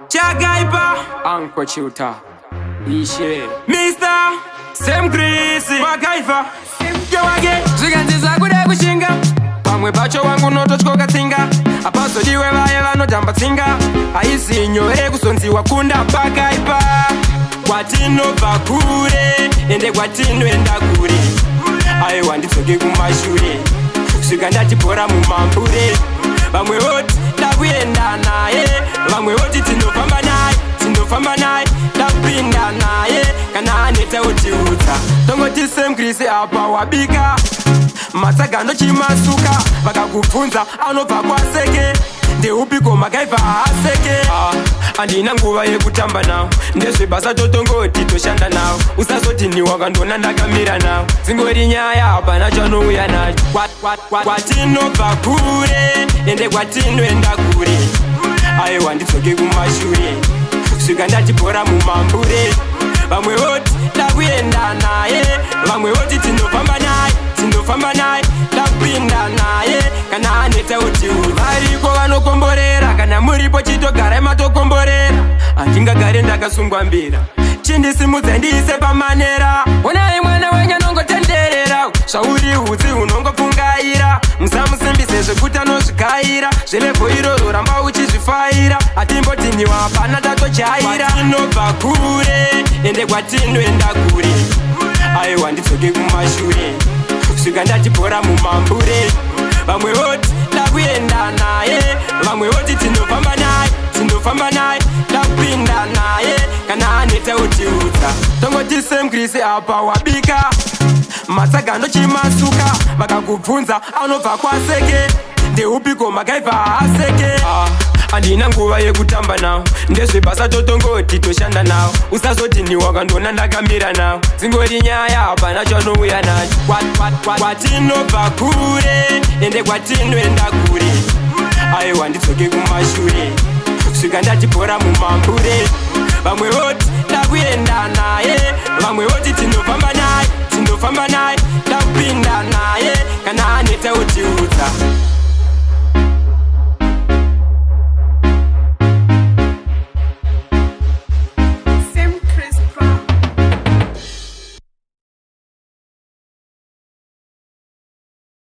Chagaipa Uncle Chuta Ishe Mr. Sam Chris Magaifa Yawage Ziganziza kude kushinga Pamwe pacho wangu notochko katsinga Apaso diwe vaye vanotamba tsinga Aisi nyore kusonzi wakunda Magaifa Kwatino bakure Ende kwatino enda kure Aye wanditsoke kumashure Svika ndatipora mumambure Vamwe voti ndakuenda naye Vamwe voti tinofamba naye ndapinda naye kana aneta utiudza tongoti Sam Chris apa wabika matsaga ndochimasuka vakakubvunza anobva kwaseke ndeupiko Magaifa aseke andina nguva yekutamba nawo ndezvebasa totongoti toshanda nawo usazoti ni wakandona ndakamira nawo dzingori nyaya hapana chanouya nacho kwatinobva kure ende kwatinoenda kure aiwa ndidzoke kumashure svika ndatipora mumambure vamwe voti ndakuenda naye vamwe voti tinofamba naye ndapinda naye kana aneta utiudza variko vanokomborera kana muripo chitogarai matokomborera handingagare ndakasungwa mbira chindisimudza ndiise pamanera onai mwana wenyu anongotenderera zvauri hudzi unongopfungaira musamusimbise zvekuti anozvikaira zvelevho iroro ramba uchizvifaira hatimbotiniwa hapana tatochaira kwatinobva kure ende kwatinoenda kure aiwa ndidzoke kumashure svika ndatipora mumambure vamwe voti ndakuenda naye vamwe voti tinofamba naye ndapinda naye kana aneta utiudza tongoti Sam Chris apa wabika matsaga ndochimasuka vakakubvunza anobva kwaseke ndeupiko Magaifa aseke handina nguva yekutamba nawo ndezvebasa totongoti toshanda nawo usazoti ni wakandona ndakamira nawo dzingori nyaya hapana chanouya nacho kwatinobva kure ende kwatinoenda kure aiwa ndidzoke kumashure svika ndatipora mumambure vamwe voti ndakuenda naye vamwe voti tinofamba naye ndapinda naye kana aneta utiudza